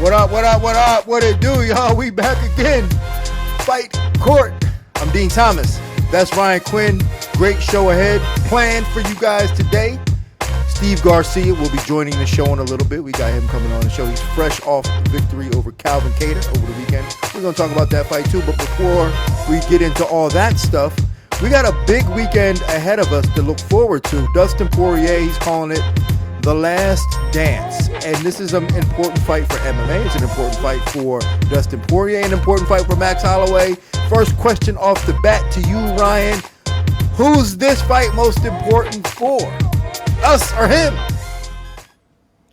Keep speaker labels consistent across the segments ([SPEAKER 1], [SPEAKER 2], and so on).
[SPEAKER 1] What up, what up, what up? What it do, y'all? We back again. Fight Court. I'm Din Thomas. That's Ryan Quinn. Great show ahead planned for you guys today. Steve Garcia will be joining the show in a little bit. We got him coming on the show. He's fresh off victory over Calvin Kattar over the weekend. We're going to talk about that fight too. But before we get into all that stuff, we got a big weekend ahead of us to look forward to. Dustin Poirier, he's calling it The Last Dance. And this is an important fight for MMA. It's an important fight for Dustin Poirier, an important fight for Max Holloway. First question off the bat to you, Ryan. Who's this fight most important for? Us or him?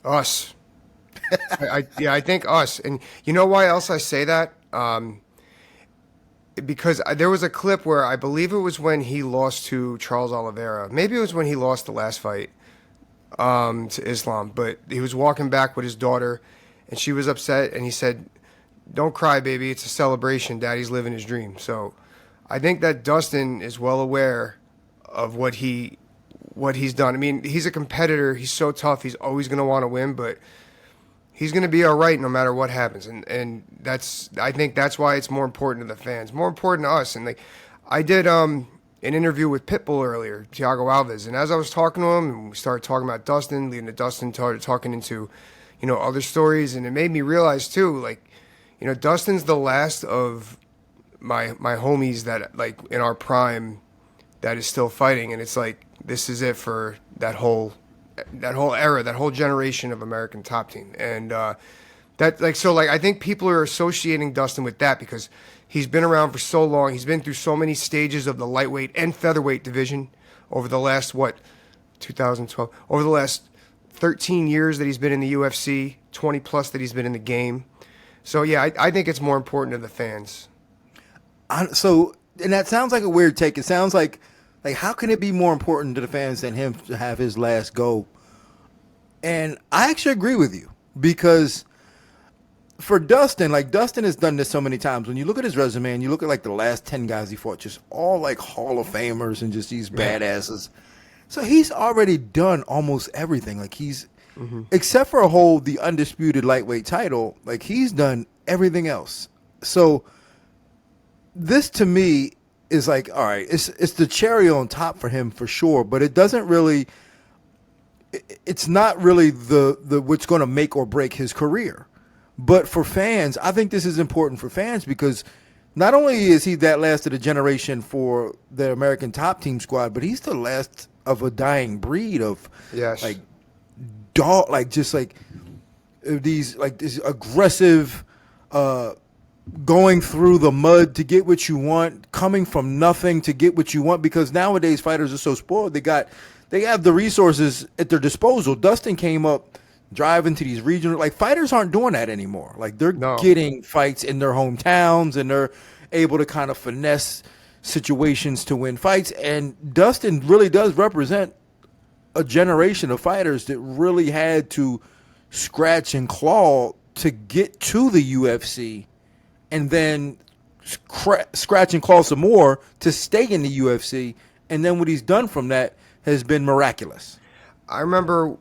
[SPEAKER 2] Us. I think us. And you know why else I say that? Because there was a clip where I believe it was when he lost to Charles Oliveira. Maybe it was when he lost the last fight. To Islam, but he was walking back with his daughter and she was upset and he said, "Don't cry, baby, it's a celebration. Daddy's living his dream." So I think that Dustin is well aware of what he's done. I mean, he's a competitor, he's so tough, he's always going to want to win, but he's going to be all right no matter what happens, and I think that's why it's more important to the fans, more important to us. And like I did an interview with Pitbull earlier, Thiago Alves, and as I was talking to him, and we started talking about Dustin, leading to Dustin, started talking into, other stories, and it made me realize too, like, Dustin's the last of my homies that, like, in our prime, that is still fighting, and it's like this is it for that whole era, that whole generation of American top team, and I think people are associating Dustin with that because he's been around for so long. He's been through so many stages of the lightweight and featherweight division over the last, 2012? Over the last 13 years that he's been in the UFC, 20 plus that he's been in the game. So, yeah, I think it's more important to the fans.
[SPEAKER 1] And that sounds like a weird take. It sounds like how can it be more important to the fans than him to have his last go? And I actually agree with you because for Dustin, Dustin has done this so many times. When you look at his resume and you look at the last 10 guys he fought, just all Hall of Famers and just these badasses. So he's already done almost everything. Except for the undisputed lightweight title, he's done everything else. So this to me is all right, it's the cherry on top for him for sure, but it doesn't really, it's not really the what's going to make or break his career. But for fans, I think this is important for fans because not only is he that last of the generation for the American top team squad, but he's the last of a dying breed of this aggressive going through the mud to get what you want, coming from nothing to get what you want, because nowadays fighters are so spoiled. They have the resources at their disposal. Dustin came up driving to these regional, fighters aren't doing that anymore. They're getting fights in their hometowns and they're able to kind of finesse situations to win fights. And Dustin really does represent a generation of fighters that really had to scratch and claw to get to the UFC and then scratch and claw some more to stay in the UFC. And then what he's done from that has been miraculous.
[SPEAKER 2] I remember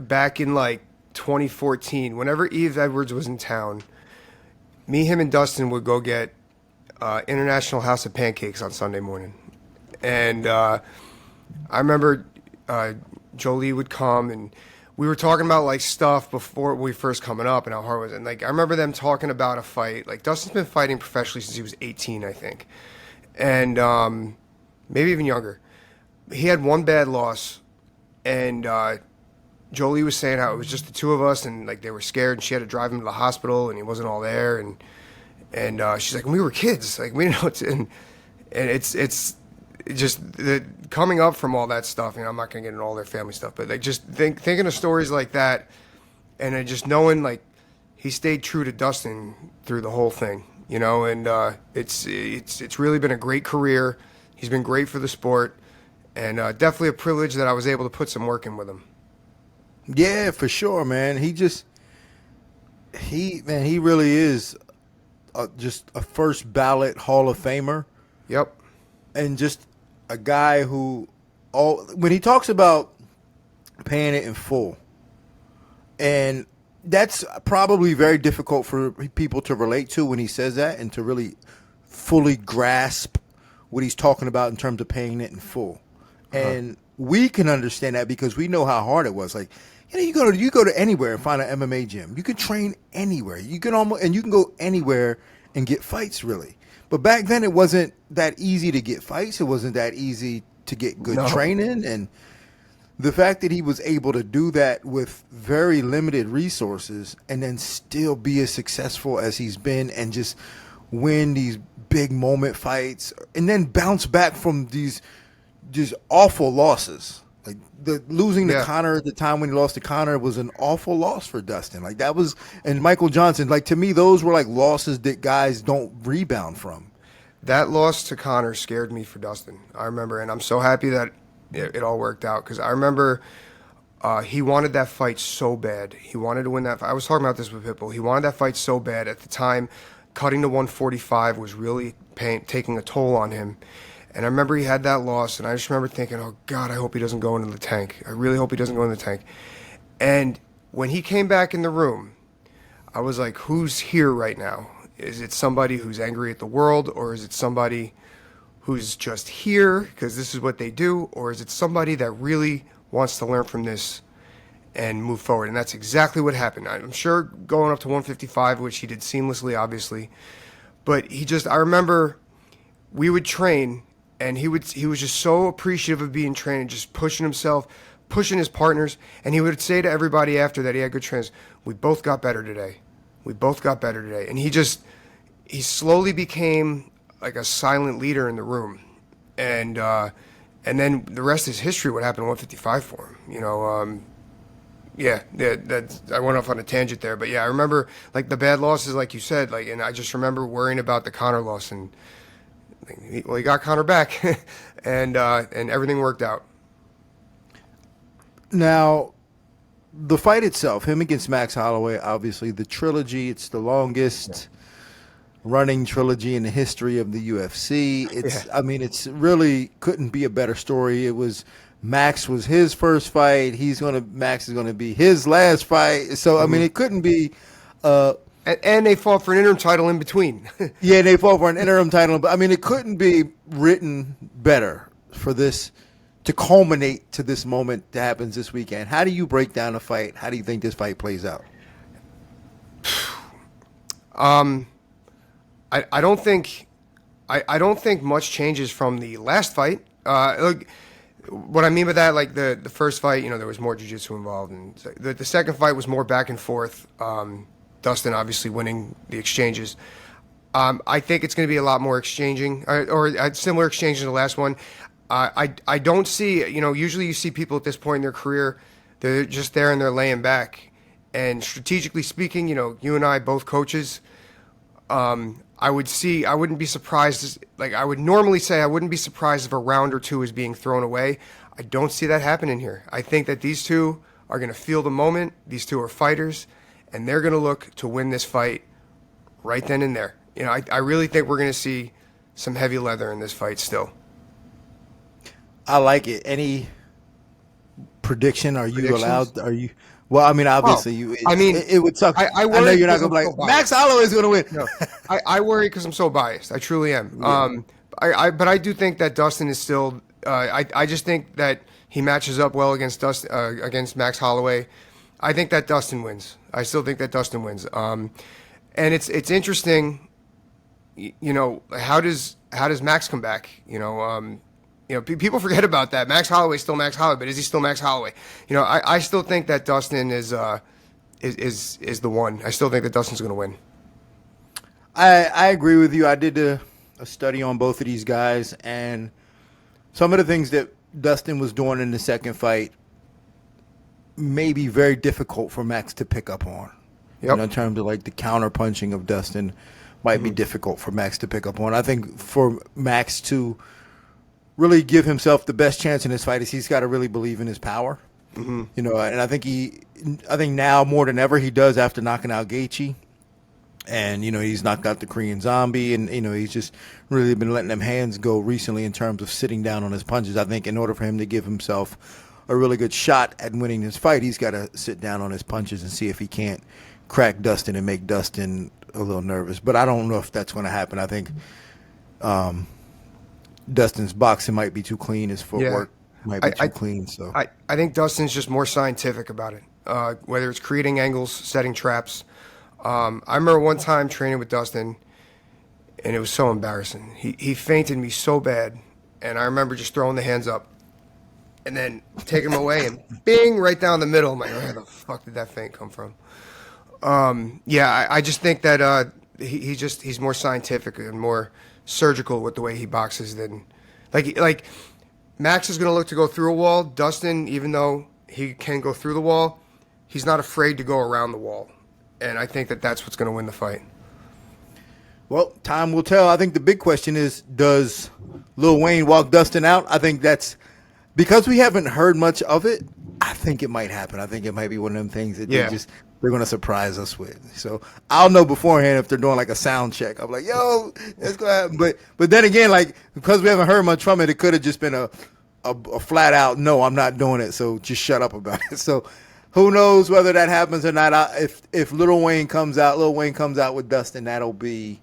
[SPEAKER 2] back in 2014, whenever Yves Edwards was in town, me, him, and Dustin would go get International House of Pancakes on Sunday morning. And I remember Jolie would come and we were talking about stuff before we first coming up and how hard it was. And I remember them talking about a fight. Dustin's been fighting professionally since he was 18, I think. And maybe even younger. He had one bad loss and Jolie was saying how it was just the two of us and they were scared and she had to drive him to the hospital and he wasn't all there and she's like, we were kids, we didn't know what to, and it's just the coming up from all that stuff. I'm not gonna get into all their family stuff, but just thinking of stories like that and then just knowing he stayed true to Dustin through the whole thing, and it's really been a great career. He's been great for the sport and definitely a privilege that I was able to put some work in with him.
[SPEAKER 1] Yeah, for sure, man. He really is just a first ballot Hall of Famer.
[SPEAKER 2] Yep.
[SPEAKER 1] And just a guy who, when he talks about paying it in full, and that's probably very difficult for people to relate to when he says that and to really fully grasp what he's talking about in terms of paying it in full. And we can understand that because we know how hard it was. Like, you go to anywhere and find an MMA gym. You can train anywhere. You can go anywhere and get fights, really. But back then it wasn't that easy to get fights. It wasn't that easy to get good training. And the fact that he was able to do that with very limited resources and then still be as successful as he's been and just win these big moment fights and then bounce back from these just awful losses. Like losing to Conor at the time when he lost to Conor was an awful loss for Dustin. Like that was, and Michael Johnson, like to me, those were like losses that guys don't rebound from.
[SPEAKER 2] That loss to Conor scared me for Dustin. I remember, and I'm so happy that it all worked out because I remember he wanted that fight so bad. He wanted to win that fight. I was talking about this with Pitbull. He wanted that fight so bad. At the time, cutting to 145 was really taking a toll on him. And I remember he had that loss, and I just remember thinking, oh, God, I hope he doesn't go into the tank. I really hope he doesn't go in the tank. And when he came back in the room, I was like, who's here right now? Is it somebody who's angry at the world, or is it somebody who's just here because this is what they do, or is it somebody that really wants to learn from this and move forward? And that's exactly what happened. I'm sure going up to 155, which he did seamlessly, obviously, but I remember we would train, and he was just so appreciative of being trained and just pushing himself, pushing his partners, and he would say to everybody after that he had good trainers, we both got better today. We both got better today. And he slowly became like a silent leader in the room. And then the rest is history, what happened at 155 for him. You know, I went off on a tangent there. But yeah, I remember like the bad losses, like you said, like, and I just remember worrying about the Conor loss, and he got Conor back and everything worked out.
[SPEAKER 1] Now, the fight itself, him against Max Holloway, obviously the trilogy, it's the longest running trilogy in the history of the UFC. I mean, it's really couldn't be a better story. It was Max was his first fight. Max is gonna be his last fight. So I mean, it couldn't be.
[SPEAKER 2] And they fought for an interim title in between.
[SPEAKER 1] Yeah, they fought for an interim title, but I mean, it couldn't be written better for this to culminate to this moment that happens this weekend. How do you break down a fight? How do you think this fight plays out?
[SPEAKER 2] I don't think much changes from the last fight. Look, what I mean by that, like the first fight, you know, there was more jiu-jitsu involved, and the second fight was more back and forth. Dustin obviously winning the exchanges. I think it's going to be a lot more exchanging, or a similar exchange to the last one. I don't see, you know, usually you see people at this point in their career, they're just there and they're laying back. And strategically speaking, you know, you and I both coaches, I wouldn't be surprised, like I would normally say, I wouldn't be surprised if a round or two is being thrown away. I don't see that happening here. I think that these two are going to feel the moment. These two are fighters, and they're going to look to win this fight right then and there. You know, I really think we're going to see some heavy leather in this fight still.
[SPEAKER 1] I like it. Any prediction? Are you allowed? Are you? Well, I mean, obviously, it would suck. I know you're not going to be like, Max Holloway is going to win.
[SPEAKER 2] No, I worry because I'm so biased. I truly am. Yeah. But I do think that Dustin is still. I just think that he matches up well against against Max Holloway. I think that Dustin wins. I still think that Dustin wins. And it's interesting. You know, how does Max come back? You know, people forget about that. Max Holloway's still Max Holloway, but is he still Max Holloway? You know, I still think that Dustin is the one. I still think that Dustin's going to win.
[SPEAKER 1] I agree with you. I did a study on both of these guys, and some of the things that Dustin was doing in the second fight may be very difficult for Max to pick up on.
[SPEAKER 2] Yep.
[SPEAKER 1] You know, in terms of like the counter punching of Dustin might be difficult for Max to pick up on. I think for Max to really give himself the best chance in this fight is he's got to really believe in his power. You know, and I think now more than ever he does after knocking out Gaethje. And, you know, he's knocked out the Korean Zombie, and, you know, he's just really been letting them hands go recently in terms of sitting down on his punches. I think in order for him to give himself a really good shot at winning this fight, he's got to sit down on his punches and see if he can't crack Dustin and make Dustin a little nervous. But I don't know if that's going to happen. I think Dustin's boxing might be too clean. His footwork might be too clean. So
[SPEAKER 2] I think Dustin's just more scientific about it, whether it's creating angles, setting traps. I remember one time training with Dustin, and it was so embarrassing. He feinted me so bad, and I remember just throwing the hands up and then taking them away and bing, right down the middle. I'm like, where the fuck did that feint come from? I just think that he's more scientific and more surgical with the way he boxes than like Max is going to look to go through a wall. Dustin, even though he can go through the wall, he's not afraid to go around the wall. And I think that that's what's going to win the fight.
[SPEAKER 1] Well, time will tell. I think the big question is, does Lil Wayne walk Dustin out? I think that's because we haven't heard much of it. I think it might happen. I think it might be one of them things that they're going to surprise us with. So I'll know beforehand if they're doing like a sound check. I'm like, yo, it's going to happen. But then again, like, because we haven't heard much from it, it could have just been a flat out, no, I'm not doing it. So just shut up about it. So who knows whether that happens or not. If Lil Wayne comes out with Dustin, that'll be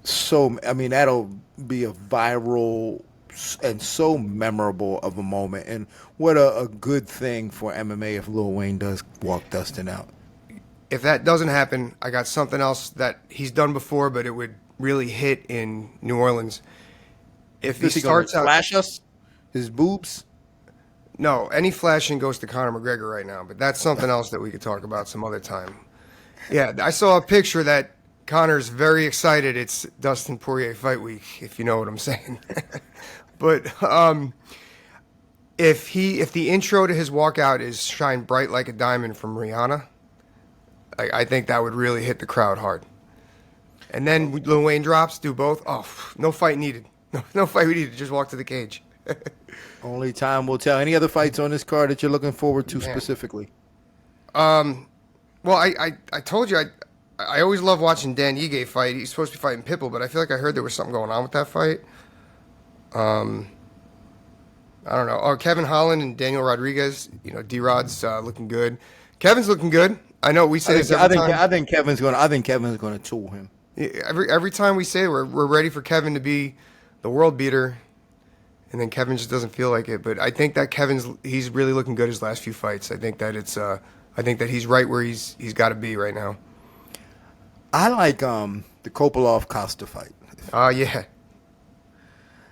[SPEAKER 1] that'll be a viral and so memorable of a moment. And what a good thing for MMA if Lil Wayne does walk Dustin out.
[SPEAKER 2] If that doesn't happen, I got something else that he's done before, but it would really hit in New Orleans. If he starts out,
[SPEAKER 1] flash us his boobs.
[SPEAKER 2] No, any flashing goes to Conor McGregor right now, but that's something else that we could talk about some other time. Yeah, I saw a picture that Conor's very excited. It's Dustin Poirier fight week, if you know what I'm saying. But if the intro to his walkout is "Shine Bright Like a Diamond" from Rihanna, I think that would really hit the crowd hard. And then Lil Wayne drops, do both. Oh, no fight needed. No fight needed. Just walk to the cage.
[SPEAKER 1] Only time will tell. Any other fights on this card that you're looking forward to specifically?
[SPEAKER 2] Well, I told you I always love watching Dan Ige fight. He's supposed to be fighting Pitbull, but I feel like I heard there was something going on with that fight. I don't know. Oh, Kevin Holland and Daniel Rodriguez. D-Rod's looking good. Kevin's looking good. I know we say this every time.
[SPEAKER 1] I think Kevin's going to tool him.
[SPEAKER 2] Every time we say we're ready for Kevin to be the world beater, and then Kevin just doesn't feel like it. But I think that he's really looking good his last few fights. I think that he's right where he's got to be right now.
[SPEAKER 1] I like the Kopylov-Costa fight.
[SPEAKER 2] Yeah.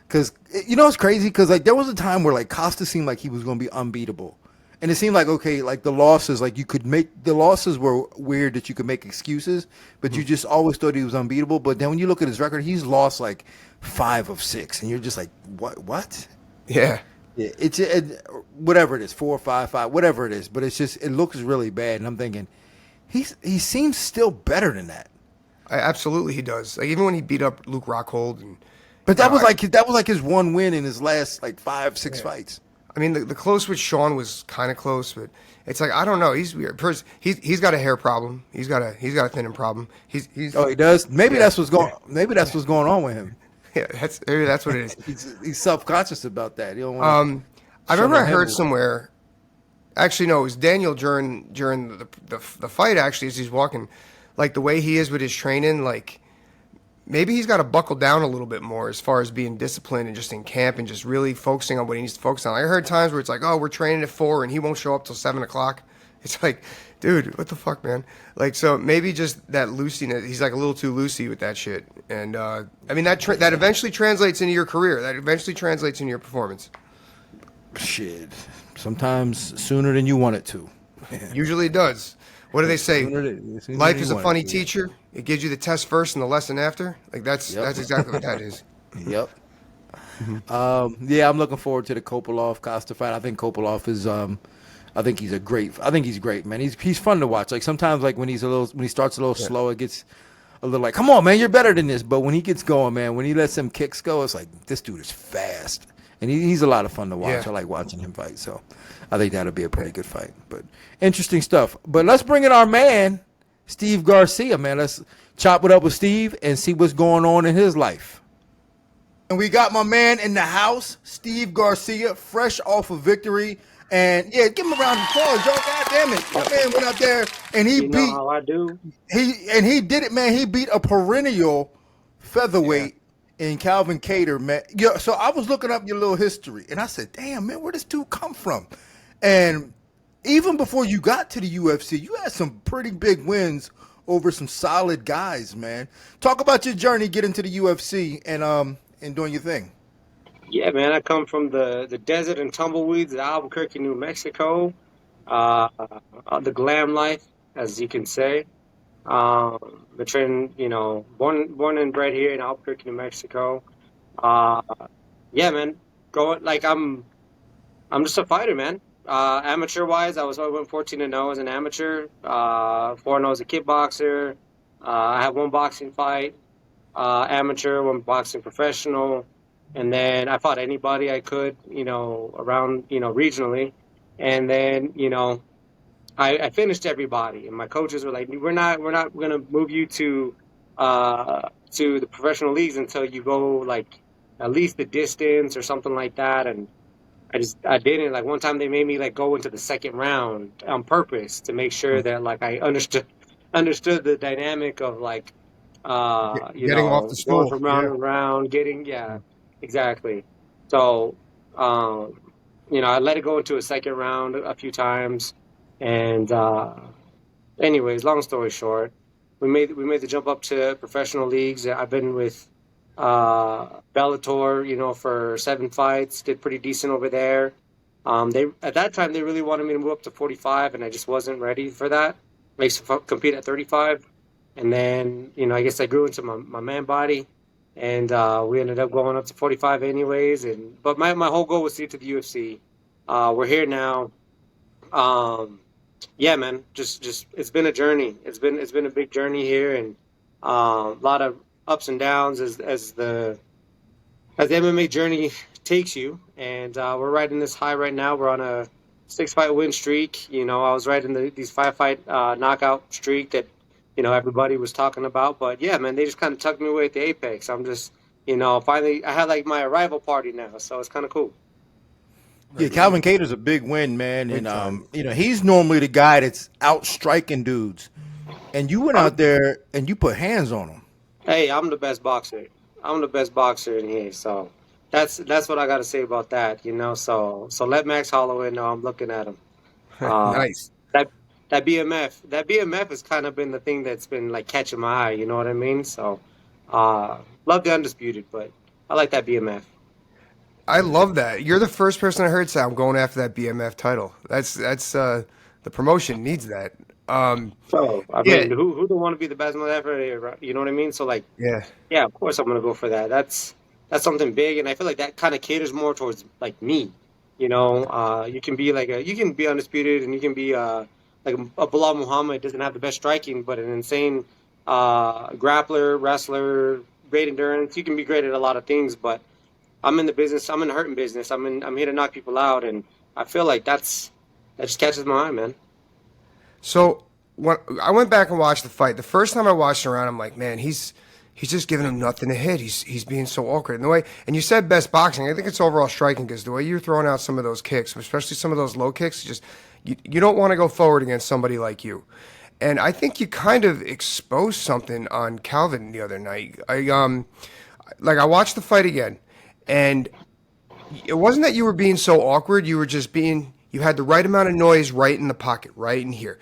[SPEAKER 1] Because, it's crazy because, like, there was a time where, like, Costa seemed like he was going to be unbeatable. And it seemed like, okay, like, the losses, like, the losses were weird that you could make excuses, but you just always thought he was unbeatable. But then when you look at his record, he's lost, like, 5 of 6. And you're just like, what?
[SPEAKER 2] Yeah.
[SPEAKER 1] It's whatever it is, 4, 5, 5, whatever it is. But it's just, it looks really bad. And I'm thinking, he seems still better than that.
[SPEAKER 2] Absolutely, he does. Like, even when he beat up Luke Rockhold,
[SPEAKER 1] but that was like his one win in his last like 5, 6 fights.
[SPEAKER 2] I mean, the close with Sean was kind of close, but it's like I don't know. He's weird. He's got a hair problem. He's got a thinning problem. He's
[SPEAKER 1] he does. Maybe that's what's going. Maybe that's what's going on with him.
[SPEAKER 2] Yeah, that's what it
[SPEAKER 1] is. he's self-conscious about that. He don't want
[SPEAKER 2] I remember I heard somewhere. Actually, no, it was Daniel during the fight. Actually, as he's walking, like the way he is with his training, like maybe he's got to buckle down a little bit more as far as being disciplined and just in camp and just really focusing on what he needs to focus on. I heard times where it's like, oh, we're training at 4 and he won't show up till 7 o'clock. It's like, dude, what the fuck, man? Like, so maybe just that loosiness. He's like a little too loosey with that shit. And I mean, that eventually translates into your career. That eventually translates into your performance.
[SPEAKER 1] Shit. Sometimes sooner than you want it to.
[SPEAKER 2] Usually it does. What do they say?
[SPEAKER 1] Sooner
[SPEAKER 2] Life is a funny teacher. It gives you the test first and the lesson after. Like that's exactly what that is.
[SPEAKER 1] Yep. I'm looking forward to the Kopylov-Costa fight. I think Kopylov is I think he's great, man. He's fun to watch. Like sometimes like when he starts a little slow, it gets a little like, come on, man, you're better than this. But when he gets going, man, when he lets some kicks go, it's like this dude is fast. And he's a lot of fun to watch. Yeah. I like watching him fight. So I think that'll be a pretty good fight. But interesting stuff. But let's bring in our man, Steve Garcia, man. Let's chop it up with Steve and see what's going on in his life. And we got my man in the house, Steve Garcia, fresh off of victory. And yeah, give him a round of applause, y'all. God damn it. My man went out there and he
[SPEAKER 3] You know how I do.
[SPEAKER 1] he did it, man. He beat a perennial
[SPEAKER 2] Yeah.
[SPEAKER 1] featherweight in Calvin Kattar, man. Yeah, so I was looking up your little history and I said, damn, man, where does this dude come from? And even before you got to the UFC, you had some pretty big wins over some solid guys, man. Talk about your journey getting to the UFC and doing your thing.
[SPEAKER 3] Yeah, man, I come from the desert and tumbleweeds of Albuquerque, New Mexico. Uh, the glam life, as you can say. Been training, born and bred here in Albuquerque, New Mexico. Uh, yeah, man, I'm just a fighter, man. Amateur wise, I went 14-0 as an amateur. 4-0 as a kickboxer. I have one boxing fight, amateur, one boxing professional, and then I fought anybody I could, around, regionally, and then, I finished everybody, and my coaches were like, we're not gonna move you to the professional leagues until you go like at least the distance or something like that, and I didn't. Like one time they made me like go into the second round on purpose to make sure that like I understood the dynamic of like
[SPEAKER 2] Getting off the
[SPEAKER 3] going
[SPEAKER 2] stool.
[SPEAKER 3] from round to round, exactly. So I let it go into a second round a few times, and anyways, long story short, we made the jump up to professional leagues. I've been with Bellator, for 7 fights. Did pretty decent over there. They at that time they really wanted me to move up to 45, and I just wasn't ready for that. I used to compete at 35, and then I guess I grew into my man body, and we ended up going up to 45 anyways. But my whole goal was to get to the UFC. We're here now. Yeah, man, just it's been a journey. It's been a big journey here, and a lot of ups and downs as the MMA journey takes you. And we're riding this high right now. We're on a 6-fight win streak. I was riding these 5-fight knockout streak that everybody was talking about. But yeah, man, they just kind of tucked me away at the apex. I'm just finally I had like my arrival party now, so it's kind of cool.
[SPEAKER 1] Yeah, Calvin Kattar's a big win, man,
[SPEAKER 2] Big
[SPEAKER 1] and
[SPEAKER 2] time.
[SPEAKER 1] he's normally the guy that's out striking dudes, and you went out there and you put hands on him.
[SPEAKER 3] Hey, I'm the best boxer. I'm the best boxer in here, so that's what I got to say about that. So let Max Holloway know I'm looking at him. Uh,
[SPEAKER 2] Nice.
[SPEAKER 3] that that BMF has kind of been the thing that's been like catching my eye. You know what I mean? So love the undisputed, but I like that BMF.
[SPEAKER 2] I love that. You're the first person I heard say I'm going after that BMF title. That's the promotion needs that.
[SPEAKER 3] So I
[SPEAKER 2] Yeah,
[SPEAKER 3] mean, who don't want to be the best motherfucker? Right? You know what I mean? So like,
[SPEAKER 2] yeah.
[SPEAKER 3] yeah, of course I'm gonna go for that. That's something big, and I feel like that kind of caters more towards like me. You can be you can be undisputed, and you can be like a Bilal Muhammad doesn't have the best striking, but an insane grappler, wrestler, great endurance. You can be great at a lot of things, but I'm in the business. I'm in the hurting business. I'm here to knock people out, and I feel like that just catches my eye, man.
[SPEAKER 2] So when I went back and watched the fight, the first time I watched it around, I'm like, man, he's just giving him nothing to hit. He's being so awkward. And the way, and you said best boxing, I think it's overall striking because the way you're throwing out some of those kicks, especially some of those low kicks, just you don't want to go forward against somebody like you. And I think you kind of exposed something on Calvin the other night. I watched the fight again, and it wasn't that you were being so awkward. You were just being, you had the right amount of noise right in the pocket, right in here.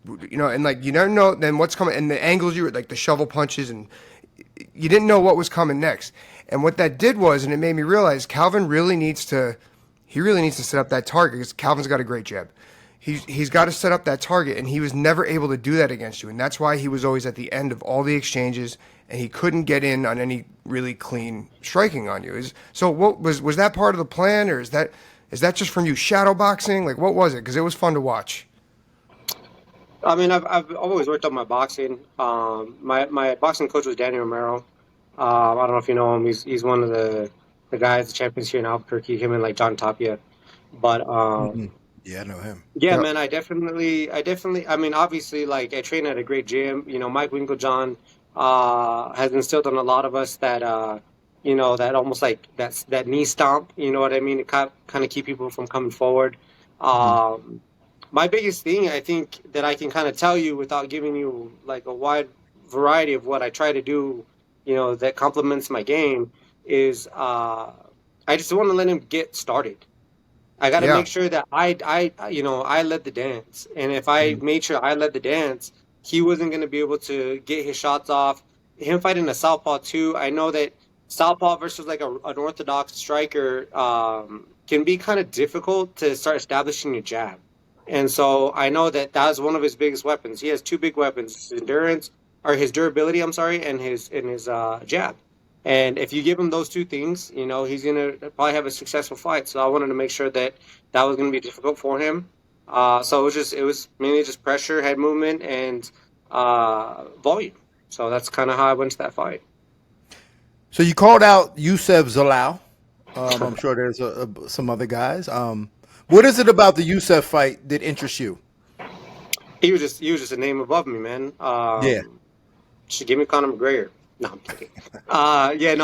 [SPEAKER 2] And like you never know then what's coming, and the angles you were like the shovel punches, and you didn't know what was coming next. And what that did was, and it made me realize Calvin really needs to, he really needs to set up that target because Calvin's got a great jab. He's got to set up that target, and he was never able to do that against you, and that's why he was always at the end of all the exchanges, and he couldn't get in on any really clean striking on you. So what was that part of the plan, or is that just from you shadow boxing? Like what was it? Because it was fun to watch.
[SPEAKER 3] I mean, I've always worked on my boxing. My boxing coach was Danny Romero. I don't know if you know him. He's one of the guys, the champions here in Albuquerque. Him and like John Tapia. But
[SPEAKER 1] Yeah, I know him.
[SPEAKER 3] yeah,
[SPEAKER 2] Yep.
[SPEAKER 3] man, I mean, obviously, like I train at a great gym. Mike Winklejohn has instilled on a lot of us that that almost like that knee stomp. You know what I mean? To kind of keep people from coming forward. Um, my biggest thing, I think, that I can kind of tell you without giving you like a wide variety of what I try to do, that complements my game, is I just want to let him get started. I got to
[SPEAKER 2] Yeah.
[SPEAKER 3] make sure that I led the dance, and if I made sure I led the dance, he wasn't going to be able to get his shots off. Him fighting a southpaw too. I know that southpaw versus like an orthodox striker can be kind of difficult to start establishing your jab, and so I know that that's one of his biggest weapons. He has two big weapons: his endurance or his durability. I'm sorry, and his jab. And if you give him those two things, he's gonna probably have a successful fight. So I wanted to make sure that that was gonna be difficult for him. So it was mainly just pressure, head movement, and volume. So that's kind of how I went to that fight.
[SPEAKER 1] So you called out Youssef Zalal. I'm sure there's some other guys. What is it about the Youssef fight that interests you?
[SPEAKER 3] He was just a name above me, man.
[SPEAKER 1] Yeah.
[SPEAKER 3] Should give me Conor McGregor. No, I'm kidding. Yeah,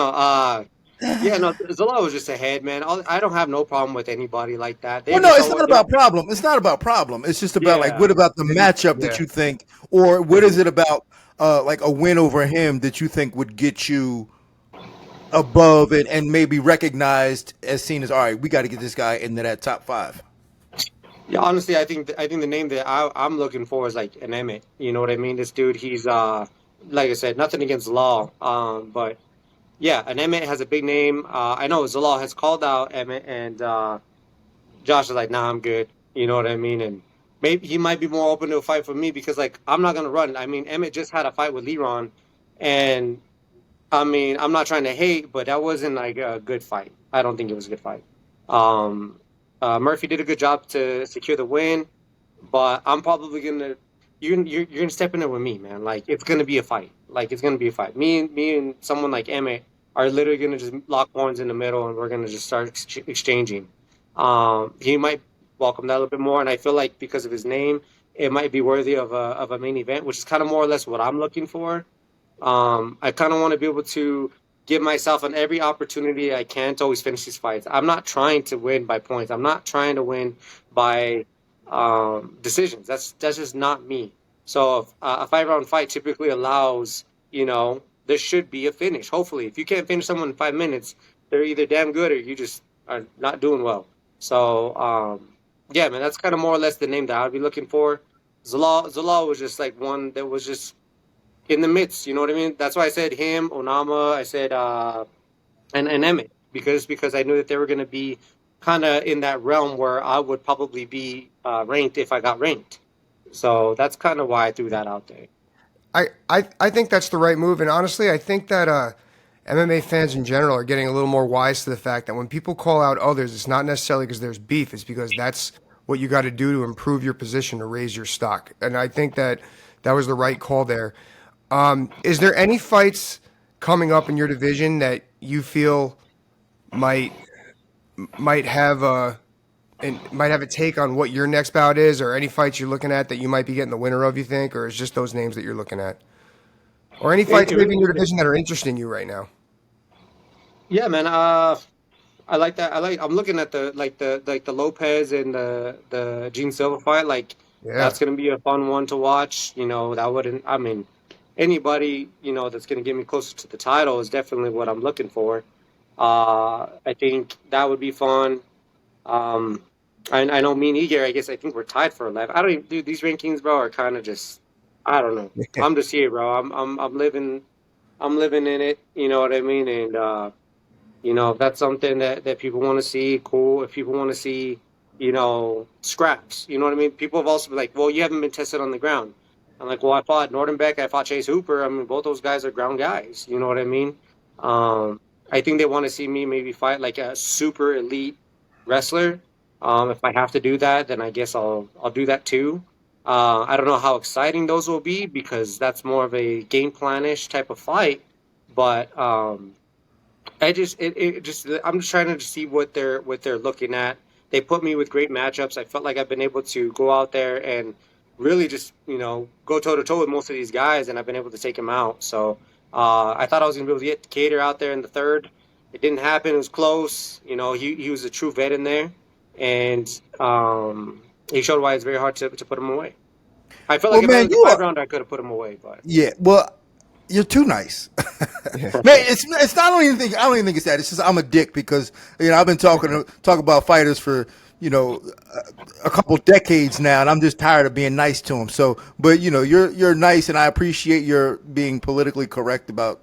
[SPEAKER 3] no. Zola was just ahead, man. I don't have no problem with anybody like that.
[SPEAKER 1] Well,
[SPEAKER 3] They're
[SPEAKER 1] no,
[SPEAKER 3] just
[SPEAKER 1] it's
[SPEAKER 3] always,
[SPEAKER 1] not about problem. It's not about problem. It's just about like, what
[SPEAKER 3] yeah.
[SPEAKER 1] about the matchup
[SPEAKER 2] Yeah.
[SPEAKER 1] that you think, or what is it about like a win over him that you think would get you above and maybe recognized as seen as, all right, we got to get this guy into that top 5.
[SPEAKER 3] Yeah, honestly, I think the name that I'm looking for is like an Emmett. You know what I mean? This dude, he's like I said, nothing against Law, but yeah, an Emmett has a big name. I know Zalal has called out Emmett, and Josh is like, nah, I'm good. You know what I mean? And maybe he might be more open to a fight for me because like I'm not gonna run. I mean, Emmett just had a fight with Leron, and I mean, I'm not trying to hate, but that wasn't like a good fight. I don't think it was a good fight. Um, Murphy did a good job to secure the win, but I'm probably gonna you're gonna step in there with me, man. Like it's gonna be a fight. Like it's gonna be a fight. Me and someone like Emmett are literally gonna just lock horns in the middle, and we're gonna just start exchanging. He might welcome that a little bit more, and I feel like because of his name, it might be worthy of a main event, which is kind of more or less what I'm looking for. I kind of want to be able to give myself on every opportunity I can to always finish these fights. I'm not trying to win by points. I'm not trying to win by decisions. That's just not me. So a 5-round fight typically allows, there should be a finish. Hopefully, if you can't finish someone in 5 minutes, they're either damn good or you just are not doing well. So yeah, man, that's kind of more or less the name that I would be looking for. Zalal was just like one that was just in the midst, you know what I mean? That's why I said him, Onama, I said and Emmett, because I knew that they were going to be kind of in that realm where I would probably be ranked if I got ranked. So that's kind of why I threw that out there.
[SPEAKER 2] I think that's the right move, and honestly, I think that MMA fans in general are getting a little more wise to the fact that when people call out others, it's not necessarily because there's beef; it's because that's what you got to do to improve your position to raise your stock. And I think that that was the right call there. Is there any fights coming up in your division that you feel might have a take on what your next bout is, or any fights you're looking at that you might be getting the winner of? You think, or is just those names that you're looking at, or any fights maybe in your division that are interesting you right now?
[SPEAKER 3] Yeah, man. I like that. I'm looking at the Lopez and the Gene Silva fight. Like
[SPEAKER 2] Yeah,
[SPEAKER 3] that's gonna be a fun one to watch. That wouldn't. I mean, anybody that's gonna get me closer to the title is definitely what I'm looking for. I think that would be fun. Um, I know me and Igor, I think we're tied for 11. I don't even, dude, these rankings, bro, are kind of just, I don't know. I'm just here, bro. I'm living in it. You know what I mean? And if that's something that people want to see, cool. If people want to see, scraps, you know what I mean? People have also been like, well, you haven't been tested on the ground. I'm like, well, I fought Nordenbeck, I fought Chase Hooper. I mean, both those guys are ground guys. You know what I mean? I think they want to see me maybe fight like a super elite wrestler. If I have to do that, then I guess I'll do that too. I don't know how exciting those will be because that's more of a game planish type of fight. But I'm just trying to see what they're looking at. They put me with great matchups. I felt like I've been able to go out there and really just go toe to toe with most of these guys, and I've been able to take them out. So I thought I was gonna be able to get Cater out there in the third. It didn't happen. It was close. You know, he was a true vet in there, and he showed why it's very hard to put him away. I felt
[SPEAKER 1] Well,
[SPEAKER 3] like if it
[SPEAKER 1] man,
[SPEAKER 3] was a 5 rounder, I could have put him away, but
[SPEAKER 1] yeah. Well, you're too nice, man. It's not. I don't even think it's that. It's just I'm a dick because I've been talking about fighters for a couple decades now, and I'm just tired of being nice to them. So, but you're nice, and I appreciate your being politically correct about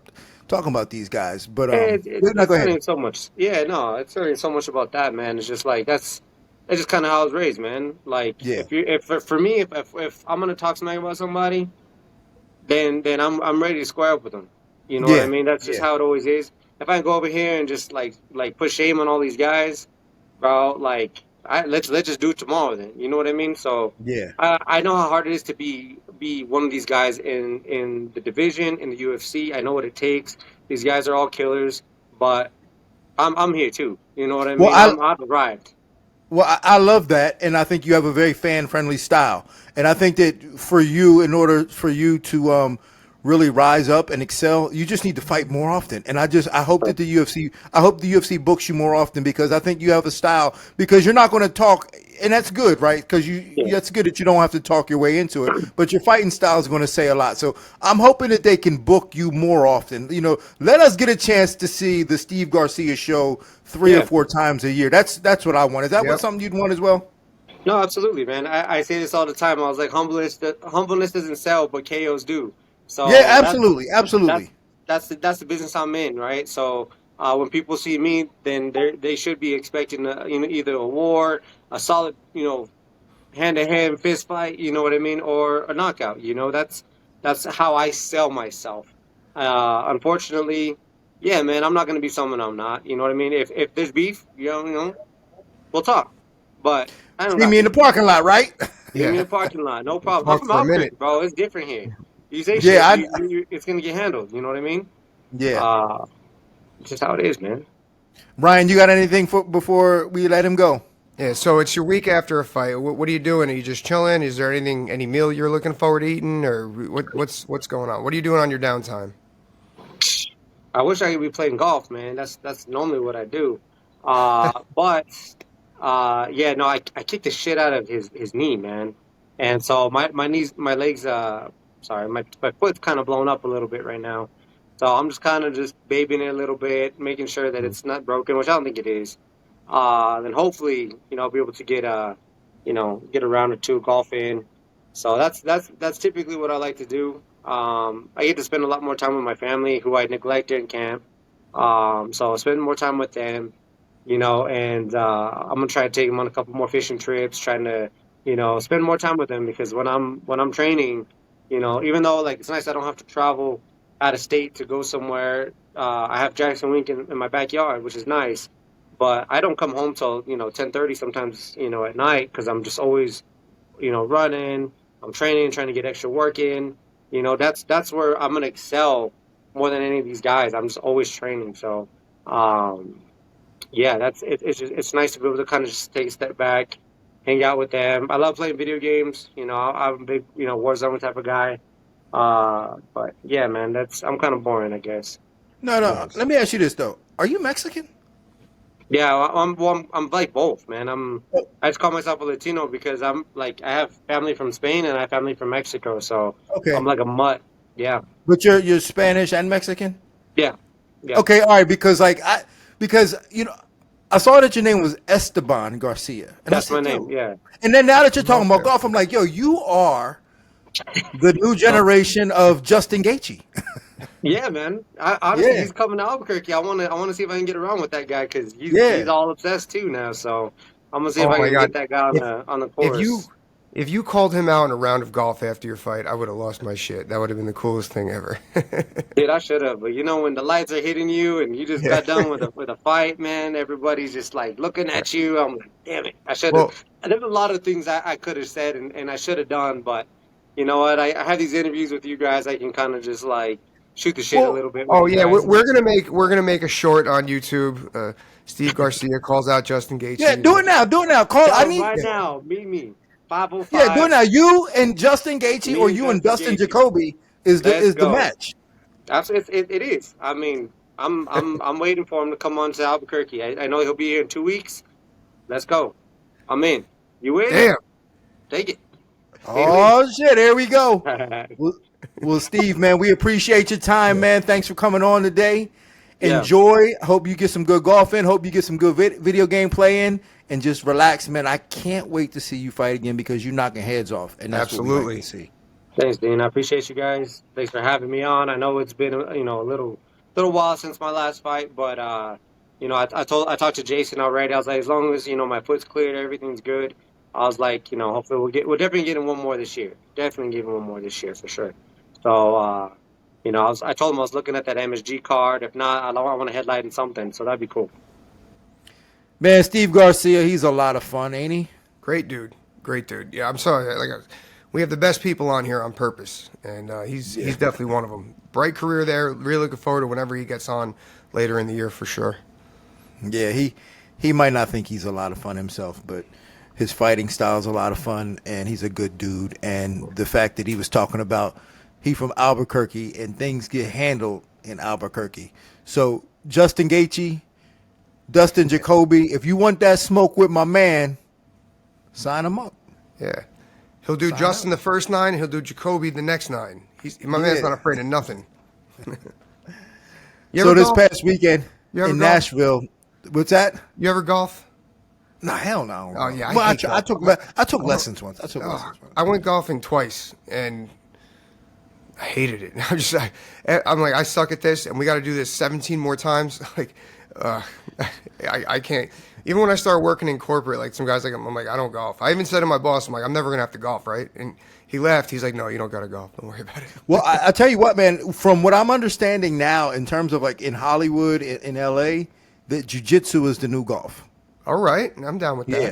[SPEAKER 1] talking about these guys. But
[SPEAKER 3] it's
[SPEAKER 1] no, go
[SPEAKER 3] not
[SPEAKER 1] ahead.
[SPEAKER 3] even so much. Yeah, no, it's not even so much about that, man. It's just like that's just kind of how I was raised, man. Like
[SPEAKER 1] Yeah,
[SPEAKER 3] if for me, if I'm gonna talk smack about somebody, then I'm ready to square up with them. You know what I
[SPEAKER 1] yeah,
[SPEAKER 3] mean? That's just
[SPEAKER 1] yeah,
[SPEAKER 3] how it always is. If I go over here and just like put shame on all these guys, bro, like let's just do it tomorrow then. You know what I mean? So
[SPEAKER 1] yeah.
[SPEAKER 3] I know how hard it is to be one of these guys in the division in the UFC. I know what it takes. These guys are all killers, but I'm here too. You know what I
[SPEAKER 1] Well,
[SPEAKER 3] mean? I've arrived.
[SPEAKER 1] I love that, and I think you have a very fan-friendly style. And I think that for you, in order for you to really rise up and excel, you just need to fight more often. And I hope that I hope the UFC books you more often because I think you have a style. Because you're not going to talk, and that's good, right? Because
[SPEAKER 3] Yeah.
[SPEAKER 1] that's good that you don't have to talk your way into it. But your fighting style is going to say a lot. So I'm hoping that they can book you more often. Let us get a chance to see the Steve Garcia show 3 or
[SPEAKER 3] Yeah.
[SPEAKER 1] 4 times a year. That's what I want. Is that what
[SPEAKER 2] Yep.
[SPEAKER 1] something you'd want as well?
[SPEAKER 3] No, absolutely, man. I say this all the time. I was like, humbleness doesn't sell, but KOs do.
[SPEAKER 1] Yeah,
[SPEAKER 3] So
[SPEAKER 1] absolutely,
[SPEAKER 3] that's
[SPEAKER 1] absolutely.
[SPEAKER 3] that's the business I'm in, right? So when people see me, then they should be expecting either a war, a solid hand to hand fist fight, you know what I mean, or a knockout. That's how I sell myself. Unfortunately, yeah, man, I'm not gonna be someone I'm not. You know what I mean? If there's beef, we'll talk. But I don't
[SPEAKER 1] See
[SPEAKER 3] got
[SPEAKER 1] me in the
[SPEAKER 3] beef.
[SPEAKER 1] parking lot, right?
[SPEAKER 3] Meet me in
[SPEAKER 2] Yeah.
[SPEAKER 3] the parking lot, no problem. I'm
[SPEAKER 2] Talk
[SPEAKER 3] from
[SPEAKER 2] for a minute.
[SPEAKER 3] Albuquerque, bro. It's different here. You say shit,
[SPEAKER 1] Yeah,
[SPEAKER 3] it's gonna get handled. You know what I mean?
[SPEAKER 1] yeah.
[SPEAKER 3] Uh, it's just how it is, man.
[SPEAKER 1] Ryan, you got anything before we let him go?
[SPEAKER 2] Yeah, so it's your week after a fight. What are you doing? Are you just chilling? Is there any meal you're looking forward to eating, or what's going on? What are you doing on your downtime?
[SPEAKER 3] I wish I could be playing golf, man. That's normally what I do. But yeah, no, I kicked the shit out of his knee, man. And so my legs, sorry, my foot's kind of blown up a little bit right now. So I'm just kind of just babying it a little bit, making sure that it's not broken, which I don't think it is. Then hopefully, I'll be able to get a round or two of golf in. So that's typically what I like to do. I get to spend a lot more time with my family, who I neglect during camp. So I'll spend more time with them, and I'm gonna try to take them on a couple more fishing trips, trying to, spend more time with them because when I'm training, even though like it's nice I don't have to travel out of state to go somewhere. I have Jackson Wink in my backyard, which is nice, but I don't come home till 10:30 sometimes at night because I'm just always running. I'm training, trying to get extra work in. That's where I'm gonna excel more than any of these guys. I'm just always training. So, yeah, that's it. It's nice to be able to kind of just take a step back, hang out with them. I love playing video games. I'm a big Warzone type of guy. But yeah, man, I'm kind of boring, I guess.
[SPEAKER 1] No, no.
[SPEAKER 2] Nice.
[SPEAKER 1] Let me ask you this though: are you Mexican?
[SPEAKER 3] Yeah, I'm like both, man. I just call myself a Latino because I'm like I have family from Spain and I have family from Mexico, so I'm
[SPEAKER 1] Okay,
[SPEAKER 3] like a mutt. Yeah,
[SPEAKER 1] but you're Spanish and Mexican.
[SPEAKER 3] yeah, yeah.
[SPEAKER 1] Okay, all right. Because I saw that your name was Esteban Garcia, and I
[SPEAKER 3] That's my
[SPEAKER 1] said,
[SPEAKER 3] name.
[SPEAKER 1] yo.
[SPEAKER 3] Yeah.
[SPEAKER 1] And then now that you're talking about
[SPEAKER 2] Okay.
[SPEAKER 1] golf, I'm like, yo, you are the new
[SPEAKER 3] No.
[SPEAKER 1] generation of Justin Gaethje.
[SPEAKER 3] Yeah, man. Honestly,
[SPEAKER 1] Yeah,
[SPEAKER 3] he's coming to Albuquerque. I wanna see if I can get around with that guy because he's
[SPEAKER 1] yeah.
[SPEAKER 3] all obsessed too now. So I'm gonna see if
[SPEAKER 2] Oh
[SPEAKER 3] I
[SPEAKER 2] my
[SPEAKER 3] can
[SPEAKER 2] God!
[SPEAKER 3] get that guy on
[SPEAKER 2] If
[SPEAKER 3] the
[SPEAKER 2] if you
[SPEAKER 3] course.
[SPEAKER 2] if you called him out in a round of golf after your fight, I would have lost my shit. That would have been the coolest thing ever.
[SPEAKER 3] Dude, I should have, but when the lights are hitting you and you just
[SPEAKER 2] Yeah.
[SPEAKER 3] got done with a fight, man, everybody's just like looking at you. I'm like, damn it, I should have.
[SPEAKER 2] Well,
[SPEAKER 3] There's a lot of things I could have said and I should have done, but you know what? I have these interviews with you guys. I can kind of just like shoot the shit a
[SPEAKER 2] well.
[SPEAKER 3] little bit with
[SPEAKER 2] Oh
[SPEAKER 3] you
[SPEAKER 2] yeah,
[SPEAKER 3] guys.
[SPEAKER 2] we're gonna make a short on YouTube. Steve Garcia calls out Justin
[SPEAKER 1] Yeah,
[SPEAKER 2] Gaethje.
[SPEAKER 1] do it now. Do it now. Call. I
[SPEAKER 3] Tell them
[SPEAKER 1] need.
[SPEAKER 3] right now, meet me,
[SPEAKER 1] Yeah, do it
[SPEAKER 3] 505.
[SPEAKER 1] now. You and Justin Gaethje,
[SPEAKER 3] Me
[SPEAKER 1] or
[SPEAKER 3] and
[SPEAKER 1] you and
[SPEAKER 3] Dustin
[SPEAKER 1] Dustin
[SPEAKER 3] Gaethje.
[SPEAKER 1] Jacoby is the
[SPEAKER 3] Let's
[SPEAKER 1] is the
[SPEAKER 3] go.
[SPEAKER 1] match.
[SPEAKER 3] Absolutely, it is. I mean, I'm waiting for him to come on to Albuquerque. I know he'll be here in 2 weeks. Let's go. I'm in. You in?
[SPEAKER 2] Damn.
[SPEAKER 3] Take it.
[SPEAKER 1] Oh shit! Here we go. Well, Steve, man, we appreciate your time, man. Thanks for coming on today.
[SPEAKER 3] Yeah.
[SPEAKER 1] Enjoy. Hope you get some good golf in. Hope you get some good video game play in, and just relax, man. I can't wait to see you fight again because you're knocking heads off, and that's what we like to see.
[SPEAKER 3] Thanks, Dean. I appreciate you guys. Thanks for having me on. I know it's been a little while since my last fight, but I talked to Jason already. I was like, as long as my foot's cleared, everything's good. I was like, hopefully we're definitely getting one more this year. Definitely getting one more this year for sure. So I told him I was looking at that MSG card. If not, I want to headlight in something, so that'd be cool.
[SPEAKER 1] Man, Steve Garcia, he's a lot of fun, ain't he?
[SPEAKER 2] Great dude. Yeah, I'm sorry. We have the best people on here on purpose, and he's definitely one of them. Bright career there. Really looking forward to whenever he gets on later in the year for sure.
[SPEAKER 1] Yeah, he might not think he's a lot of fun himself, but his fighting style is a lot of fun, and he's a good dude. And the fact that he was talking about he from Albuquerque and things get handled in Albuquerque. So Justin Gaethje, Dustin Jacoby, if you want that smoke with my man, sign him up.
[SPEAKER 2] Yeah. He'll do Justin the first 9, he'll do Jacoby the next 9. My man's not afraid of nothing.
[SPEAKER 1] So this past weekend in Nashville, what's that?
[SPEAKER 2] You ever golf?
[SPEAKER 1] No, hell no.
[SPEAKER 2] Oh yeah,
[SPEAKER 1] I took lessons once.
[SPEAKER 2] I went golfing twice and I hated it. I'm like, I suck at this, and we got to do this 17 more times. I can't. Even when I started working in corporate, like some guys, I'm like, I don't golf. I even said to my boss, I'm like, I'm never gonna have to golf, right? And he laughed. He's like, no, you don't gotta golf. Don't worry about it.
[SPEAKER 1] Well, I tell you what, man. From what I'm understanding now, in terms of like in Hollywood, in LA, that jiu-jitsu is the new golf.
[SPEAKER 2] All right, I'm down with that.
[SPEAKER 1] Yeah.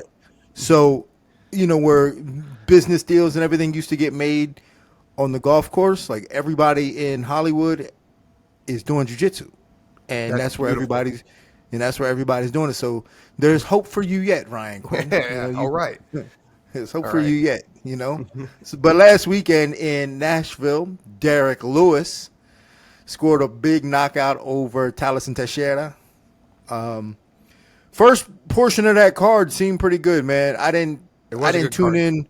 [SPEAKER 1] So, where business deals and everything used to get made on the golf course, like everybody in Hollywood is doing jiu-jitsu, and that's where everybody's doing it. So there's hope for you yet, Ryan Quinn.
[SPEAKER 2] All right.
[SPEAKER 1] There's hope for you yet, But last weekend in Nashville, Derrick Lewis scored a big knockout over Taliesin Teixeira. First portion of that card seemed pretty good, man. I didn't tune in.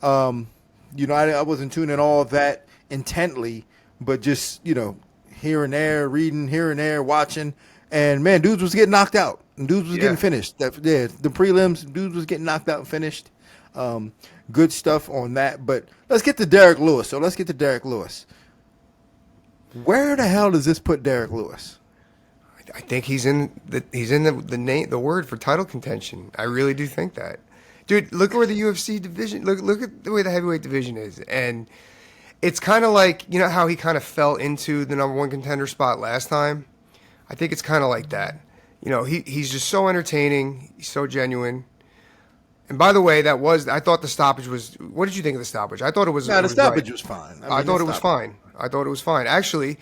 [SPEAKER 1] I wasn't tuning all of that intently, but just here and there, reading here and there, watching, and man, dudes was getting knocked out. And dudes was getting finished. The prelims, dudes was getting knocked out and finished. Good stuff on that. But let's get to Derrick Lewis. Where the hell does this put Derrick Lewis?
[SPEAKER 2] I think he's in the word for title contention. I really do think that. Dude, look where the UFC division, look at the way the heavyweight division is. And it's kind of like, how he kind of fell into the number 1 contender spot last time? I think it's kind of like that. He's just so entertaining. He's so genuine. And by the way, I thought the stoppage was, what did you think of the stoppage? I thought it was.
[SPEAKER 1] No, the stoppage was fine.
[SPEAKER 2] I thought it was fine. Actually,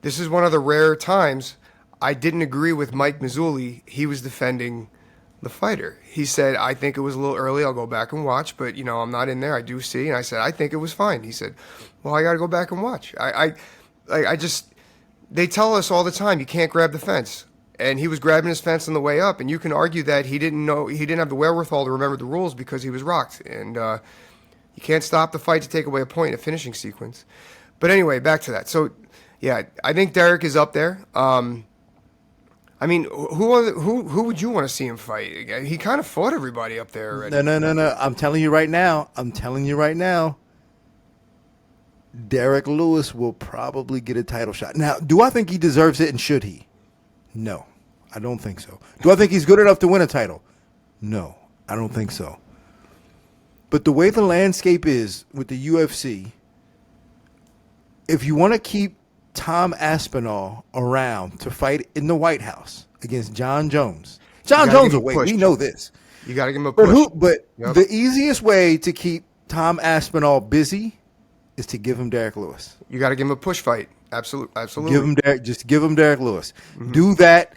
[SPEAKER 2] this is one of the rare times I didn't agree with Mike Mazzulli. He was defending the fighter. He said, I think it was a little early. I'll go back and watch, but I'm not in there. I do see. And I said, I think it was fine. He said, well, I got to go back and watch. They tell us all the time, you can't grab the fence. And he was grabbing his fence on the way up, and you can argue that he didn't have the wherewithal to remember the rules because he was rocked. And you can't stop the fight to take away a point in a finishing sequence. But anyway, back to that. So, yeah, I think Derrick is up there. Who would you want to see him fight? He kind of fought everybody up there already.
[SPEAKER 1] No. I'm telling you right now. Derrick Lewis will probably get a title shot. Now, do I think he deserves it, and should he? No, I don't think so. Do I think he's good enough to win a title? No, I don't think so. But the way the landscape is with the UFC, if you want to keep Tom Aspinall around to fight in the White House against John Jones. John Jones will wait. We know this.
[SPEAKER 2] You got to give him a push.
[SPEAKER 1] But the easiest way to keep Tom Aspinall busy is to give him Derrick Lewis.
[SPEAKER 2] You got to give him a push fight. Absolutely.
[SPEAKER 1] Give him Derrick Lewis. Mm-hmm. Do that,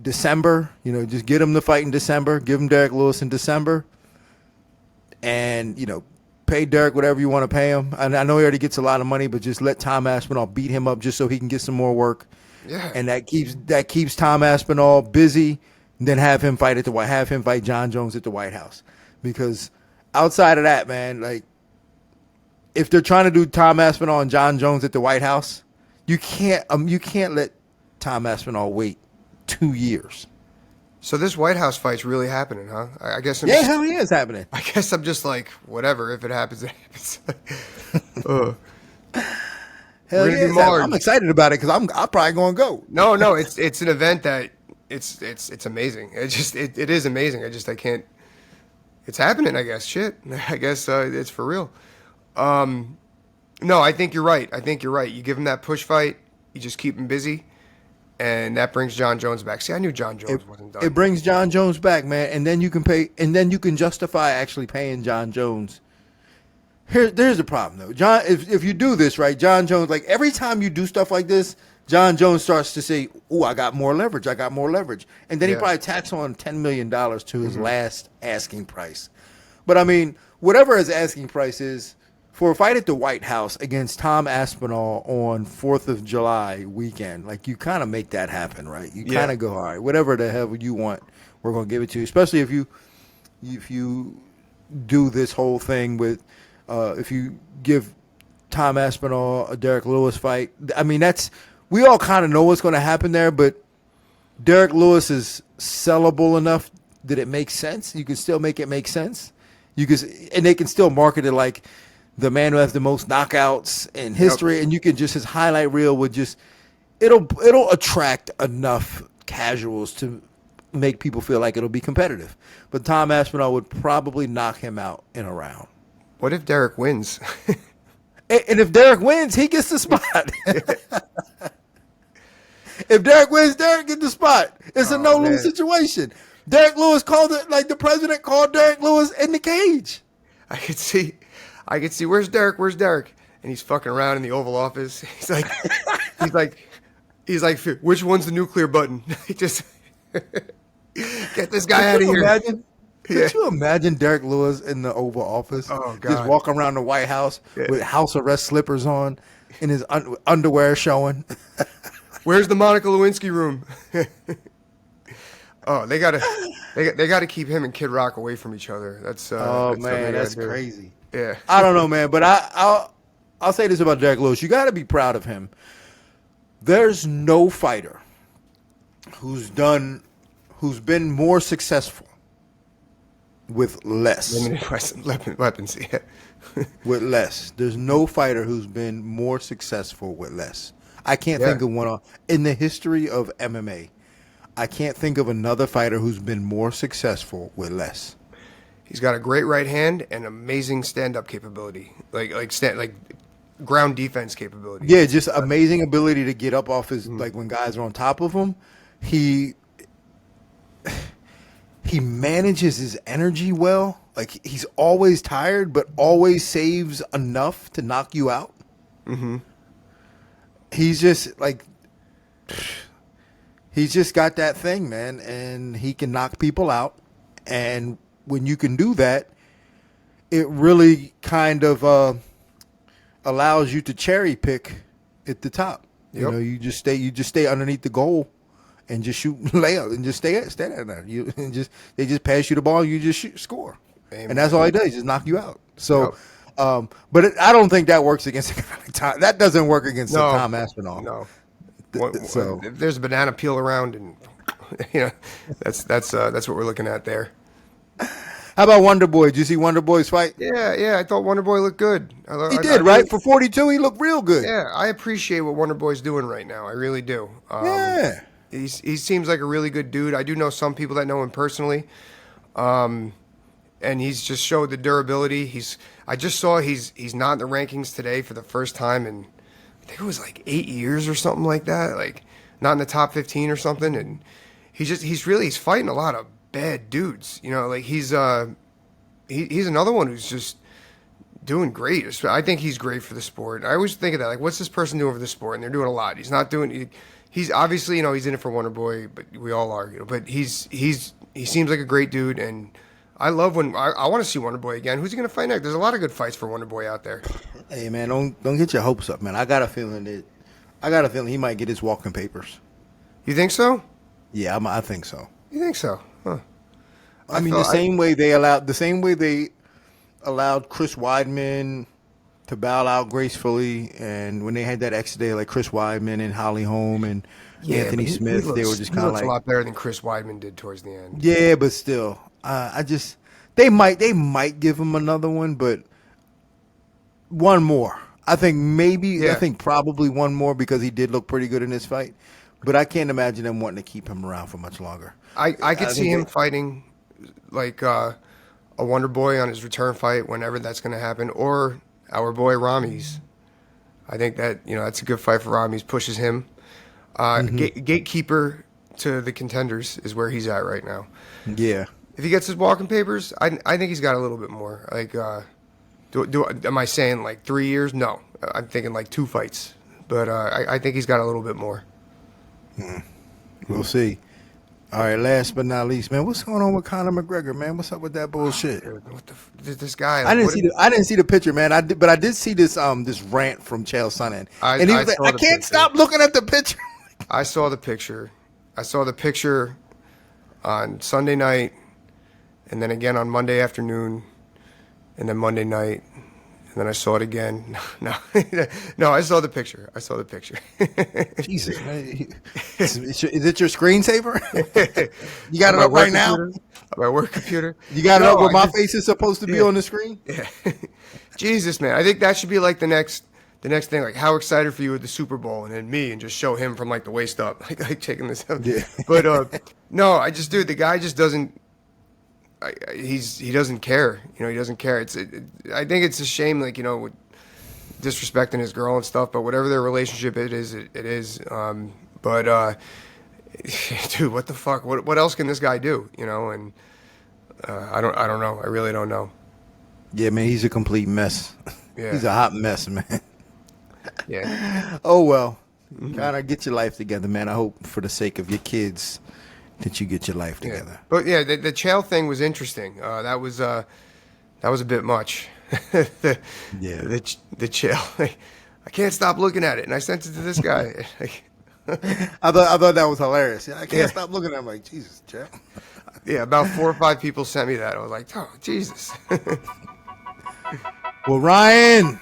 [SPEAKER 1] December, just get him the fight in December. Give him Derrick Lewis in December. And, pay Derrick whatever you want to pay him. I know he already gets a lot of money, but just let Tom Aspinall beat him up just so he can get some more work.
[SPEAKER 2] Yeah.
[SPEAKER 1] And that keeps Tom Aspinall busy. Then have him fight John Jones at the White House. Because outside of that, man, like if they're trying to do Tom Aspinall and John Jones at the White House, you can't let Tom Aspinall wait 2 years.
[SPEAKER 2] So this White House fight's really happening, huh? I guess.
[SPEAKER 1] Hell yeah, it's happening.
[SPEAKER 2] I guess I'm just like, whatever. If it happens, it happens.
[SPEAKER 1] Hell yeah, I'm excited about it because I'm probably gonna go.
[SPEAKER 2] No, it's an event that it's amazing. It is amazing. I can't. It's happening. I guess. Shit. I guess it's for real. No, I think you're right. You give him that push fight. You just keep him busy. And that brings John Jones back. See, I knew John Jones wasn't done.
[SPEAKER 1] It brings John Jones back, man, and then you can justify actually paying John Jones. There's the problem though. John, if you do this right, John Jones, like every time you do stuff like this, John Jones starts to say, "Oh, I got more leverage. And then he probably tacks on $10 million to his last asking price. But I mean, whatever his asking price is, for a fight at the White House against Tom Aspinall on 4th of July weekend, like you kind of make that happen, right? You kind of go, all right, whatever the hell you want, we're going to give it to you. Especially if you do this whole thing with, if you give Tom Aspinall a Derrick Lewis fight. I mean, we all kind of know what's going to happen there, but Derrick Lewis is sellable enough that it makes sense. You can still make it make sense. And they can still market it like the man who has the most knockouts in history, and you can just his highlight reel would just it'll attract enough casuals to make people feel like it'll be competitive. But Tom Aspinall would probably knock him out in a round.
[SPEAKER 2] What if Derrick wins?
[SPEAKER 1] And if Derrick wins, he gets the spot. If Derrick wins, Derrick gets the spot. It's a no-lose situation. Derrick Lewis called it like the president called Derrick Lewis in the cage.
[SPEAKER 2] I could see, where's Derrick? And he's fucking around in the Oval Office. He's like, which one's the nuclear button? Just get this guy out of here.
[SPEAKER 1] Could you imagine Derrick Lewis in the Oval Office?
[SPEAKER 2] Oh, God.
[SPEAKER 1] Just walking around the White House with house arrest slippers on and his underwear showing.
[SPEAKER 2] Where's the Monica Lewinsky room? Oh, they gotta keep him and Kid Rock away from each other. That's
[SPEAKER 1] crazy.
[SPEAKER 2] Yeah,
[SPEAKER 1] I don't know, man, but I'll say this about Derrick Lewis: you got to be proud of him. There's no fighter who's been more successful with less.
[SPEAKER 2] Limited weapons, yeah.
[SPEAKER 1] With less. There's no fighter who's been more successful with less. I can't think of one in the history of MMA. I can't think of another fighter who's been more successful with less.
[SPEAKER 2] He's got a great right hand and amazing stand-up capability, like ground defense capability.
[SPEAKER 1] Yeah, just amazing ability to get up off his like when guys are on top of him. He manages his energy well. Like he's always tired, but always saves enough to knock you out. Mm-hmm. He's just got that thing, man, and he can knock people out. And when you can do that, it really kind of allows you to cherry pick at the top. Yep. You know, you just stay underneath the goal and just shoot layup and just stay there. They just pass you the ball, and you just score. Amen. And that's all he does, just knock you out. So. Yep. I don't think that works against Tom. That doesn't work against Tom Aspinall.
[SPEAKER 2] No. So if there's a banana peel around, and that's what we're looking at there.
[SPEAKER 1] How about Wonder Boy? Did you see Wonder Boy's fight?
[SPEAKER 2] Yeah. I thought Wonder Boy looked good.
[SPEAKER 1] He did, right? For 42, he looked real good.
[SPEAKER 2] Yeah, I appreciate what Wonder Boy's doing right now. I really do. He seems like a really good dude. I do know some people that know him personally. And he's just showed the durability. I just saw he's not in the rankings today for the first time in, I think it was like 8 years or something like that. Like not in the top 15 or something. And he's fighting a lot of bad dudes. You know, like he's another one who's just doing great. I think he's great for the sport. I always think of that. Like, what's this person doing for the sport? And they're doing a lot. He's not doing. He's obviously, he's in it for Wonder Boy, but we all are. But he seems like a great dude, and I love when I want to see Wonder Boy again. Who's he going to fight next? There's a lot of good fights for Wonder Boy out there.
[SPEAKER 1] Hey man, don't get your hopes up, man. I got a feeling that I got a feeling he might get his walking papers.
[SPEAKER 2] You think so?
[SPEAKER 1] Yeah, I think so.
[SPEAKER 2] You think so? Huh.
[SPEAKER 1] I mean, the same way they allowed Chris Weidman to bow out gracefully, and when they had that extra day, like Chris Weidman and Holly Holm and Anthony Smith, they were just kind of like
[SPEAKER 2] a lot better than Chris Weidman did towards the end.
[SPEAKER 1] Yeah, but still, they might give him another one, but one more. I think probably one more because he did look pretty good in this fight. But I can't imagine them wanting to keep him around for much longer.
[SPEAKER 2] I could see him fighting like a Wonder Boy on his return fight whenever that's going to happen, or our boy Rami's. I think that that's a good fight for Rami's. Pushes him. Gatekeeper to the contenders is where he's at right now.
[SPEAKER 1] Yeah.
[SPEAKER 2] If he gets his walking papers, I think he's got a little bit more. Like, am I saying like 3 years? No, I'm thinking like 2 fights. But I think he's got a little bit more.
[SPEAKER 1] We'll see. All right, last but not least, man, what's going on with Conor McGregor, man? What's up with that bullshit?
[SPEAKER 2] This guy.
[SPEAKER 1] I didn't see the picture, man. But I did see this rant from Chael Sonnen, and he was like, "I can't stop looking at the picture."
[SPEAKER 2] I saw the picture. I saw the picture on Sunday night, and then again on Monday afternoon, and then Monday night. And then I saw it again. No, I saw the picture.
[SPEAKER 1] Jesus, man. Is it your screensaver? You got it up right now?
[SPEAKER 2] My work computer.
[SPEAKER 1] You got it up where my face is supposed to be on the screen?
[SPEAKER 2] Yeah. Jesus, man. I think that should be like the next thing. Like, how excited for you at the Super Bowl, and then me, and just show him from like the waist up, like checking this out.
[SPEAKER 1] Yeah.
[SPEAKER 2] But no, the guy just doesn't. He doesn't care. He doesn't care. I think it's a shame, like, with disrespecting his girl and stuff. But whatever their relationship it is. But dude, what the fuck? What else can this guy do? And I don't know. I really don't know.
[SPEAKER 1] Yeah, man, he's a complete mess.
[SPEAKER 2] Yeah.
[SPEAKER 1] He's a hot mess, man.
[SPEAKER 2] Yeah.
[SPEAKER 1] Oh well, kind of get your life together, man. I hope for the sake of your kids that you get your life together.
[SPEAKER 2] Yeah. But yeah, the Chael thing was interesting. That was a bit much. The Chael. I can't stop looking at it, and I sent it to this guy.
[SPEAKER 1] I thought that was hilarious. I can't stop looking at it. I'm like, Jesus, Chael.
[SPEAKER 2] Yeah, about 4 or 5 people sent me that. I was like, oh, Jesus.
[SPEAKER 1] Well, Ryan,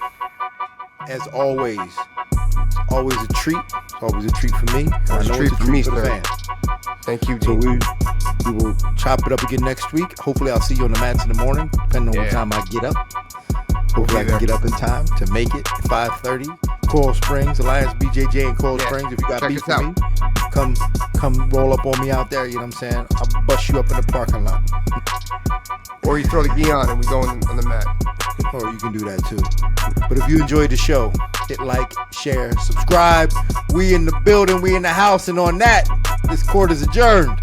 [SPEAKER 1] as always, it's always a treat. It's always a treat for me.
[SPEAKER 2] It's a treat for me,
[SPEAKER 1] for the
[SPEAKER 2] sir.
[SPEAKER 1] fans.
[SPEAKER 2] Thank you,
[SPEAKER 1] So
[SPEAKER 2] Dean.
[SPEAKER 1] we will chop it up again next week. Hopefully, I'll see you on the mats in the morning, depending on what time I get up. Hopefully, I can get up in time to make it. 5:30. Coral Springs, Alliance BJJ in Coral Springs. If you got beef with me, come roll up on me out there. You know what I'm saying? I'll bust you up in the parking lot.
[SPEAKER 2] Or you throw the gi on and we go on the mat.
[SPEAKER 1] Or you can do that too. But if you enjoyed the show, hit like, share, subscribe. We in the building, we in the house, and on that, this court is adjourned.